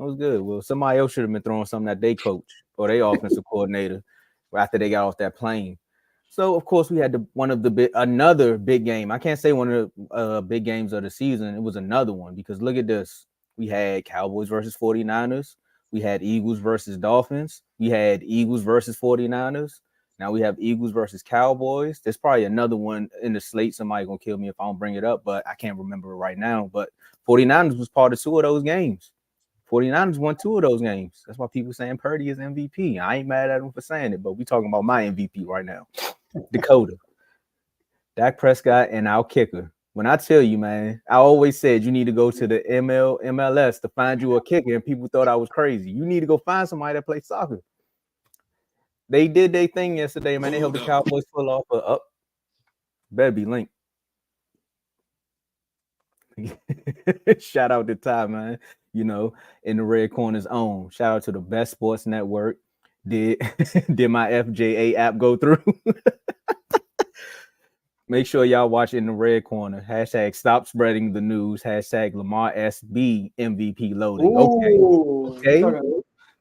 was good. Well, somebody else should have been throwing something that they coach or they offensive coordinator after they got off that plane. So of course we had another big game. I can't say one of the big games of the season. It was another one because look at this. We had Cowboys versus 49ers. We had Eagles versus Dolphins. We had Eagles versus 49ers. Now we have Eagles versus Cowboys. There's probably another one in the slate. Somebody gonna kill me if I don't bring it up, but I can't remember it right now. But 49ers was part of two of those games. 49ers won two of those games. That's why people saying Purdy is MVP. I ain't mad at them for saying it, but we talking about my MVP right now. Dakota, Dak Prescott, and our kicker. When I tell you, man, I always said you need to go to the MLS to find you a kicker, and people thought I was crazy. You need to go find somebody that plays soccer. They did their thing yesterday, man. They helped the Cowboys pull off a up. Better be linked. Shout out to Ty, man. You know, in the red corner's own. Shout out to the best sports network. Did my FJA app go through? Make sure y'all watch it in the red corner. Hashtag stop spreading the news. Hashtag Lamar SB MVP loading. Ooh, okay.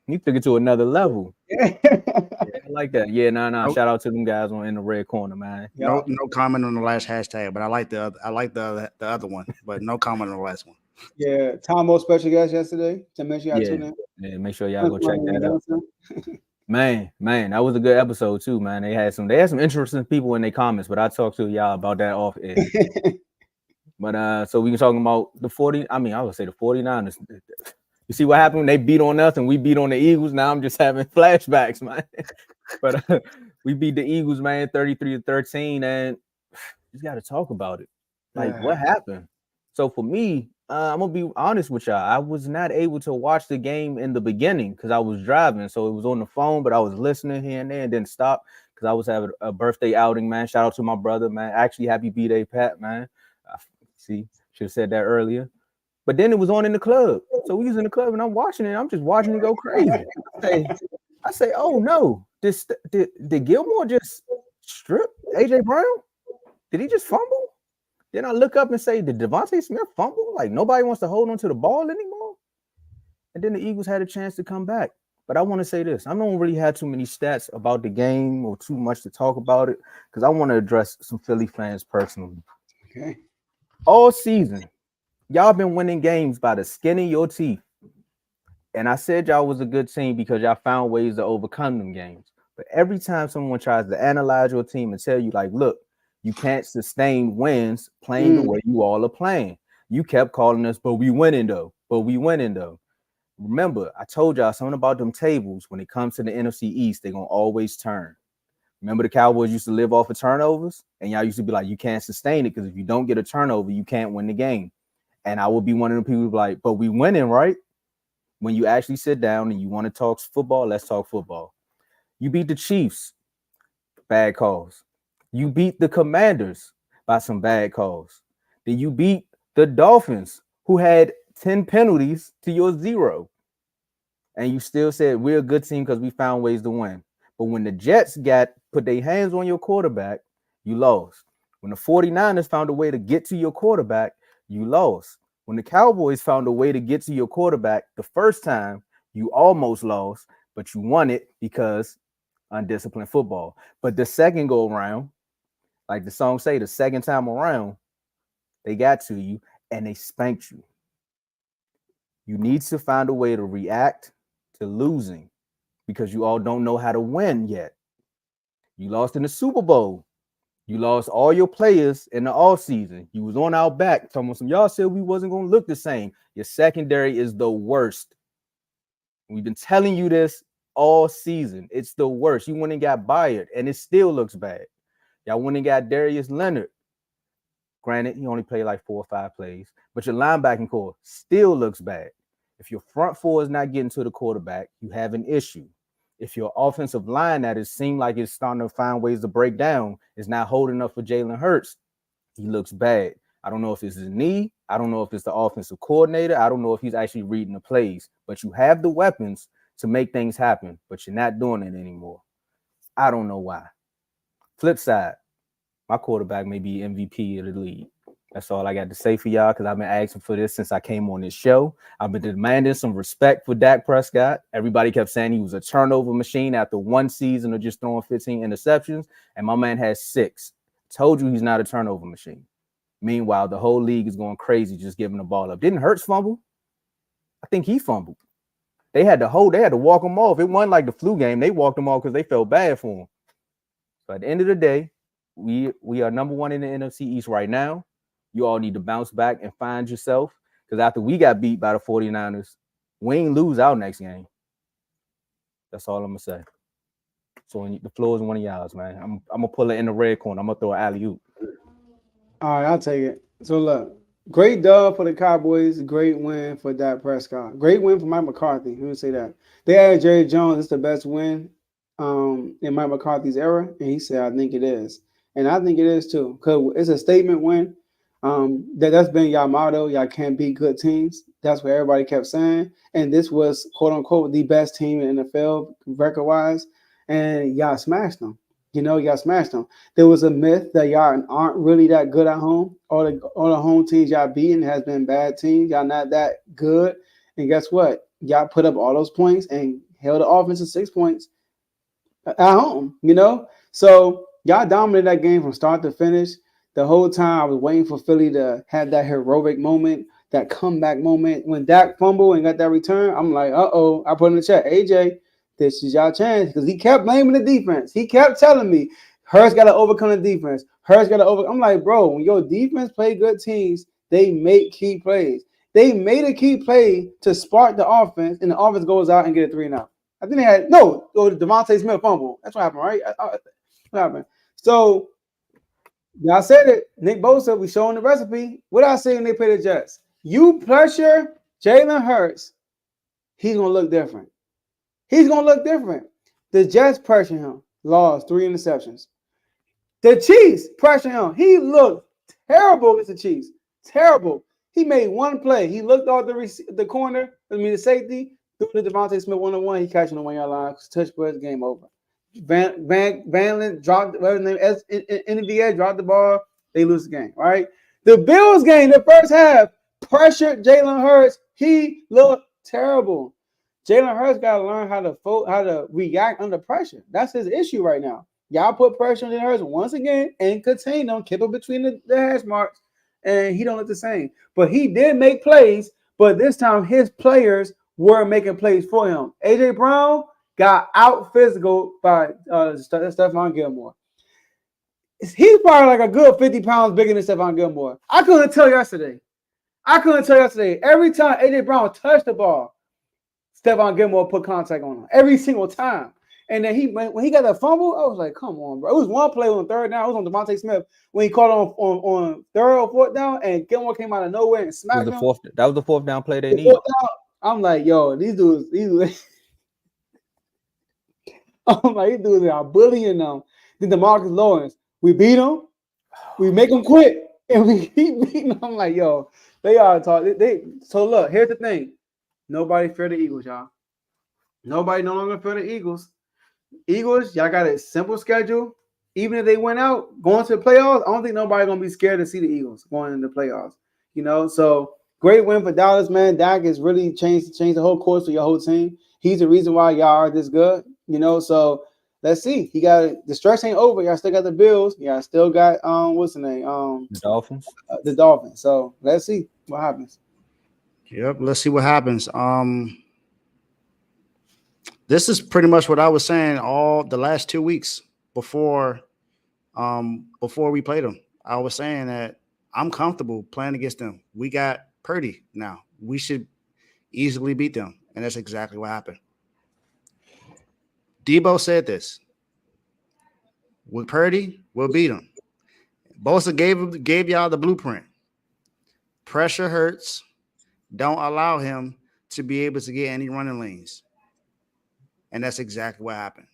You took it to another level. Yeah, I like that. Yeah, nah. Shout out to them guys on in the red corner, man. No comment on the last hashtag, but I like the other one, but no comment on the last one. Yeah, Tomo special guest yesterday. So make sure y'all tune in. Yeah, make sure y'all go check that out. Man, that was a good episode too, man. They had some interesting people in their comments, but I talked to y'all about that off air. But so we can talk about the 40. I mean, I would say the 49ers. You see what happened? They beat on us and we beat on the Eagles. Now I'm just having flashbacks, man. But we beat the Eagles, man, 33-13, and just got to talk about it. Like, what happened? So for me, I'm gonna be honest with y'all. I was not able to watch the game in the beginning because I was driving, so it was on the phone, but I was listening here and there and didn't stop because I was having a birthday outing, man. Shout out to my brother, man. Actually, happy B-Day, Pat, man. Should have said that earlier. But then it was on in the club. So we was in the club and I'm watching it. I'm just watching it go crazy. I say, oh no, did Gilmore just strip AJ Brown? Did he just fumble? Then I look up and say, did Devontae Smith fumble? Like nobody wants to hold on to the ball anymore. And then the Eagles had a chance to come back. But I want to say this. I don't really have too many stats about the game or too much to talk about it because I want to address some Philly fans personally. Okay. All season, y'all been winning games by the skin of your teeth. And I said y'all was a good team because y'all found ways to overcome them games. But every time someone tries to analyze your team and tell you, like, look, you can't sustain wins playing the way you all are playing. You kept calling us, but we winning though. Remember, I told y'all something about them tables. When it comes to the NFC East, they're going to always turn. Remember the Cowboys used to live off of turnovers? And y'all used to be like, you can't sustain it because if you don't get a turnover, you can't win the game. And I would be one of the people like, but we winning, right? When you actually sit down and you want to talk football, let's talk football. You beat the Chiefs, bad calls. You beat the Commanders by some bad calls. Then you beat the Dolphins, who had 10 penalties to your 0. And you still said we're a good team because we found ways to win. But when the Jets put their hands on your quarterback, you lost. When the 49ers found a way to get to your quarterback, you lost. When the Cowboys found a way to get to your quarterback the first time, you almost lost, but you won it because undisciplined football. But the second go around, like the song say, the second time around, they got to you and they spanked you. You need to find a way to react to losing because you all don't know how to win yet. You lost in the Super Bowl. You lost all your players in the offseason. You was on our back. Some y'all said we wasn't going to look the same. Your secondary is the worst. We've been telling you this all season. It's the worst. You went and got Byard, and it still looks bad. Y'all went and got Darius Leonard. Granted, he only played like 4 or 5 plays, but your linebacking core still looks bad. If your front four is not getting to the quarterback, you have an issue. If your offensive line that it seemed like it's starting to find ways to break down is not holding up for Jalen Hurts, he looks bad. I don't know if it's his knee. I don't know if it's the offensive coordinator. I don't know if he's actually reading the plays. But you have the weapons to make things happen, but you're not doing it anymore. I don't know why. Flip side, my quarterback may be MVP of the league. That's all I got to say for y'all because I've been asking for this since I came on this show. I've been demanding some respect for Dak Prescott. Everybody kept saying he was a turnover machine after one season of just throwing 15 interceptions, and my man has 6. Told you he's not a turnover machine. Meanwhile, the whole league is going crazy just giving the ball up. Didn't Hurts fumble? I think he fumbled. They had to walk him off. It wasn't like the flu game. They walked him off because they felt bad for him. So at the end of the day, we are number 1 in the NFC East right now. You all need to bounce back and find yourself because after we got beat by the 49ers, we ain't lose our next game. That's all I'm going to say. So the floor is one of y'all's, man. I'm going to pull it in the red corner. I'm going to throw an alley-oop. All right, I'll take it. So look, great dub for the Cowboys. Great win for Dak Prescott. Great win for Mike McCarthy. Let me say that. They added Jerry Jones. It's the best win in Mike McCarthy's era. And he said, I think it is. And I think it is too. Because it's a statement win. That's been y'all motto. Y'all can't beat good teams. That's what everybody kept saying. And this was, quote unquote, the best team in the NFL record wise. And y'all smashed them. Y'all smashed them. There was a myth that y'all aren't really that good at home. All the home teams y'all beaten has been bad teams. Y'all not that good. And guess what? Y'all put up all those points and held the offense to 6 points at home. So y'all dominated that game from start to finish. The whole time I was waiting for Philly to have that heroic moment, that comeback moment. When Dak fumbled and got that return, I'm like, uh-oh. I put in the chat, AJ, this is y'all chance. Because he kept blaming the defense. He kept telling me, Hurts got to overcome the defense. I'm like, bro, when your defense play good teams, they make key plays. They made a key play to spark the offense, and the offense goes out and get a 3-and-out. I think they had, Devontae Smith fumble. That's what happened, right? What happened? So, y'all said it. Nick Bosa, we showing the recipe. What I say when they play the Jets? You pressure Jalen Hurts, he's going to look different. He's going to look different. The Jets pressure him. Lost 3 interceptions. The Chiefs pressure him. He looked terrible against the Chiefs. Terrible. He made one play. He looked off the safety, threw to Devontae Smith 1-on-1. He catching the 1-yard line. Touch push, game over. Van Lent dropped whatever name NVA dropped the ball. They lose the game. Right. The Bills game, the first half, pressured Jalen Hurts. He looked terrible. Jalen Hurts got to learn how to react under pressure. That's his issue right now. Y'all put pressure on Jalen Hurts once again and contain him, keep him between the hash marks, and he don't look the same. But he did make plays, but this time his players were making plays for him. AJ Brown got out physical by Stephon Gilmore. He's probably like a good 50 pounds bigger than Stephon Gilmore. I couldn't tell yesterday. Every time AJ Brown touched the ball, Stephon Gilmore put contact on him every single time. And then when he got that fumble, I was like, come on, bro. It was one play on 3rd down. It was on Devontae Smith when he caught on 3rd or 4th down, and Gilmore came out of nowhere and smacked him. That was the 4th down play they needed. I'm like, yo, these dudes are bullying them. Then DeMarcus Lawrence, we beat them, we make them quit, and we keep beating them. I'm like, yo, they are talking. So look, here's the thing. Nobody fear the Eagles, y'all. Nobody no longer fear the Eagles. Eagles, y'all got a simple schedule. Even if they went out going to the playoffs, I don't think nobody's gonna be scared to see the Eagles going into the playoffs. So great win for Dallas, man. Dak has really changed the whole course of your whole team. He's the reason why y'all are this good. So let's see. The stretch ain't over. Y'all still got the Bills. Y'all still got what's the name? The Dolphins. The Dolphins. So let's see what happens. Yep, let's see what happens. This is pretty much what I was saying all the last 2 weeks before we played them. I was saying that I'm comfortable playing against them. We got Purdy now. We should easily beat them, and that's exactly what happened. Debo said this. With Purdy, we'll beat them. Bosa gave y'all the blueprint. Pressure hurts. Don't allow him to be able to get any running lanes. And that's exactly what happened.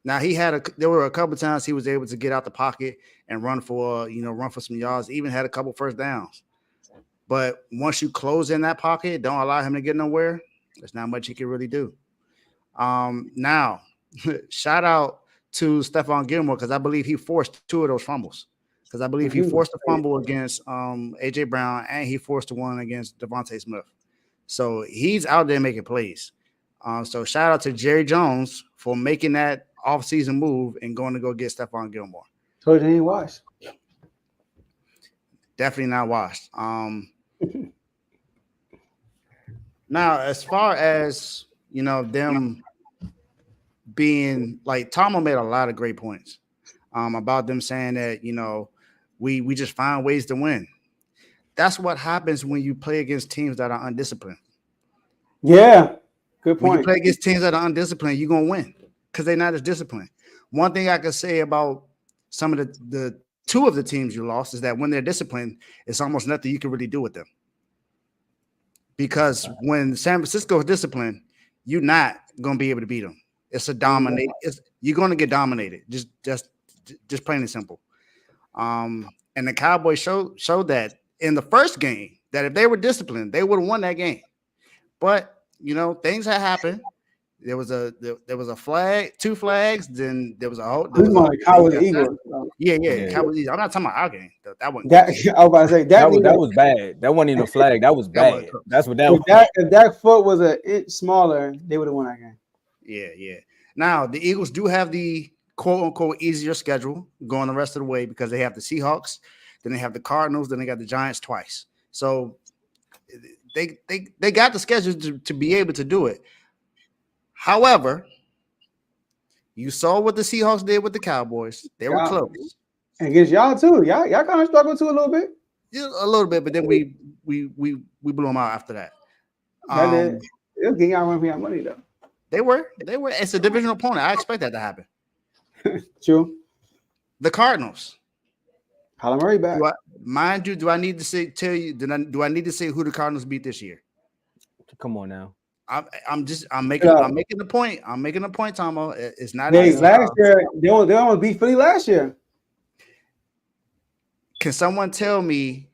Now there were a couple of times he was able to get out the pocket and run for some yards, even had a couple first downs. But once you close in that pocket, don't allow him to get nowhere, there's not much he can really do. Now, shout out to Stephon Gilmore because I believe he forced 2 of those fumbles. because I believe he forced a fumble against AJ Brown and he forced the one against Devontae Smith. So he's out there making plays. So shout out to Jerry Jones for making that offseason move and going to go get Stephon Gilmore. So he ain't washed. Definitely not washed. Now, as far as them being like Tomo made a lot of great points about them saying that we just find ways to win. That's what happens when you play against teams that are undisciplined. Yeah, good point. When you play against teams that are undisciplined, you're gonna win because they're not as disciplined. One thing I could say about some of the two of the teams you lost is that when they're disciplined, it's almost nothing you can really do with them. Because when San Francisco is disciplined, you're not gonna be able to beat them. It's a dominate. You're gonna get dominated. Just plain and simple. And the Cowboys showed that in the first game that if they were disciplined, they would have won that game. But things had happened. There was a flag, two flags. Then there was a whole. Cowboys Eagles. Yeah. Cowboys Eagles. I'm not talking about our game. That wasn't. I was about to say that was bad. That wasn't even a flag. That was bad. That's what that was. If that foot was an inch smaller, they would have won that game. Yeah. Now the Eagles do have the quote unquote easier schedule going the rest of the way because they have the Seahawks, then they have the Cardinals, then they got the Giants twice. So they got the schedule to be able to do it. However, you saw what the Seahawks did with the Cowboys. They were close. And against y'all too. Y'all kind of struggled too a little bit. Yeah, a little bit, but then we blew them out after that. It was getting y'all run for y'all money though. They were. It's a divisional opponent. I expect that to happen. True. The Cardinals. Kyler Murray back. Do I need to tell you? Do I need to say who the Cardinals beat this year? Come on now. I'm making the point. I'm making a point, Tomo. It's not last year. They almost beat Philly last year. Can someone tell me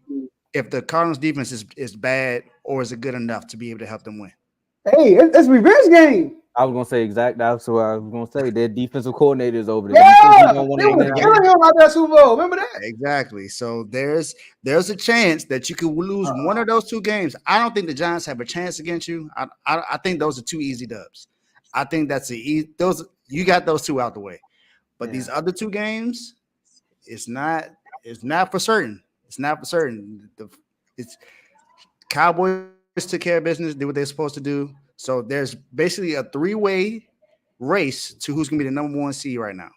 if the Cardinals defense is bad or is it good enough to be able to help them win? Hey, it's a revenge game. I was gonna say that's what I was gonna say. Their defensive coordinators over there. Yeah, they were killing him out that Super Bowl. Remember that? Exactly. So there's a chance that you could lose one of those two games. I don't think the Giants have a chance against you. I think those are two easy dubs. I think that's those you got those two out the way. But these other two games, it's not for certain. It's not for certain. It's Cowboys took care of business, did what they're supposed to do. So there's basically a three-way race to who's going to be the number one seed right now.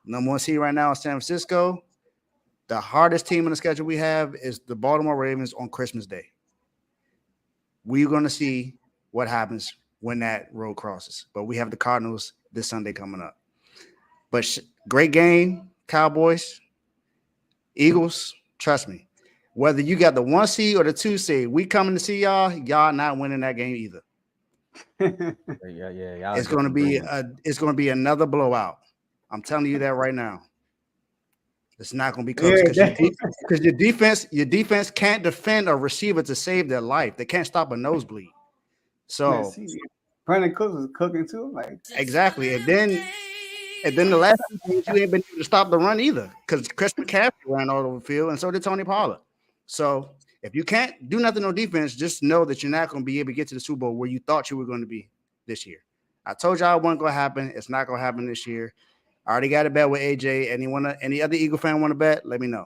Number one seed right now is San Francisco. The hardest team on the schedule we have is the Baltimore Ravens on Christmas Day. We're going to see what happens when that road crosses. But we have the Cardinals this Sunday coming up. But great game, Cowboys. Eagles, trust me. Whether you got the 1 seed or the 2 seed, we coming to see y'all. Y'all not winning that game either. Yeah. It's going to be another blowout. I'm telling you that right now. It's not going to be close because your defense can't defend a receiver to save their life. They can't stop a nosebleed. So Brandon Cooks was cooking too, exactly. And then the last two games you ain't been able to stop the run either because Chris McCaffrey ran all over the field and so did Tony Pollard. So if you can't do nothing on defense, just know that you're not going to be able to get to the Super Bowl where you thought you were going to be this year. I told y'all it wasn't going to happen. It's not going to happen this year. I already got a bet with AJ. Any other Eagle fan want to bet? Let me know.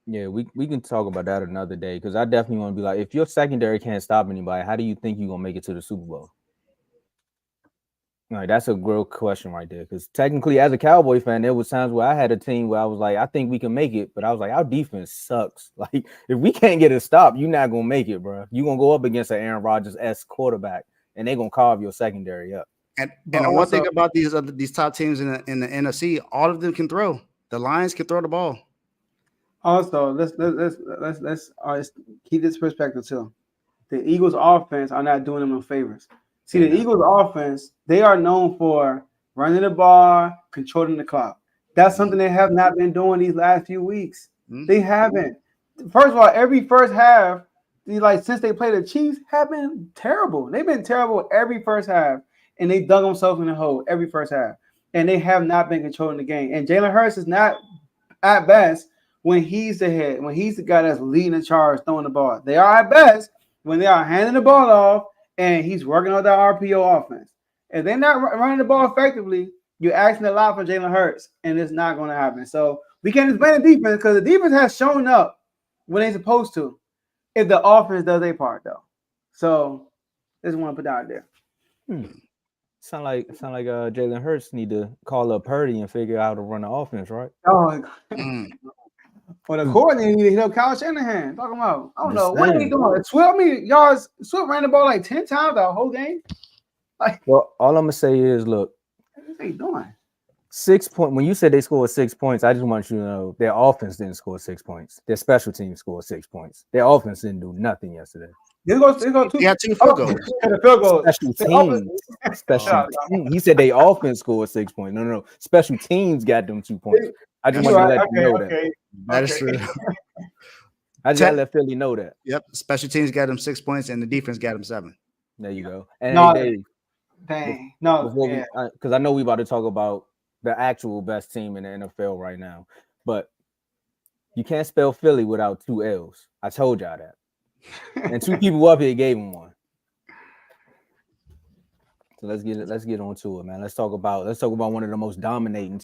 Yeah, we can talk about that another day because I definitely want to be like, if your secondary can't stop anybody, how do you think you're going to make it to the Super Bowl? Like, that's a real question right there. Because technically, as a Cowboy fan, there was times where I had a team where I was like, I think we can make it. But I was like, our defense sucks. Like, if we can't get a stop, you're not going to make it, bro. You're going to go up against an Aaron Rodgers-esque quarterback, and they're going to carve your secondary up. And one thing about these top teams in the NFC, all of them can throw. The Lions can throw the ball. Also, let's keep this perspective too. The Eagles' offense are not doing them no favors. See, the Eagles' offense, they are known for running the ball, controlling the clock. That's something they have not been doing these last few weeks. Mm-hmm. They haven't. First of all, every first half, since they played the Chiefs, have been terrible. They've been terrible every first half, and they dug themselves in the hole every first half. And they have not been controlling the game. And Jalen Hurts is not at best when he's the head, when he's the guy that's leading the charge, throwing the ball. They are at best when they are handing the ball off and he's working on that RPO offense. If they're not running the ball effectively, you're asking a lot for Jalen Hurts, and it's not going to happen. So we can't just blame the defense because the defense has shown up when they're supposed to. If the offense does their part, though. So just want to put that out there. Sound like Jalen Hurts need to call up Purdy and figure out how to run the offense, right? Oh, well, the coordinator need to hit up Kyle Shanahan. Talking about, I don't know. What are they doing? Swift ran the ball like 10 times the whole game. Well, all I'm gonna say is, look, what are they doing? 6 points. When you said they scored 6 points, I just want you to know their offense didn't score 6 points. Their special team scored 6 points. Their offense didn't do nothing yesterday. They go two. He had 2 field goals. Field goals. Special team. He said they offense scored 6 points. No. Special teams got them 2 points. I just want to let you know that. That is true. I just gotta let Philly know that. Yep. Special teams got him 6 points, and the defense got him 7. There you go. And because I know we about to talk about the actual best team in the NFL right now, but you can't spell Philly without 2 L's. I told y'all that. And 2 people up here gave him one. So let's get on to it, man. Let's talk about one of the most dominating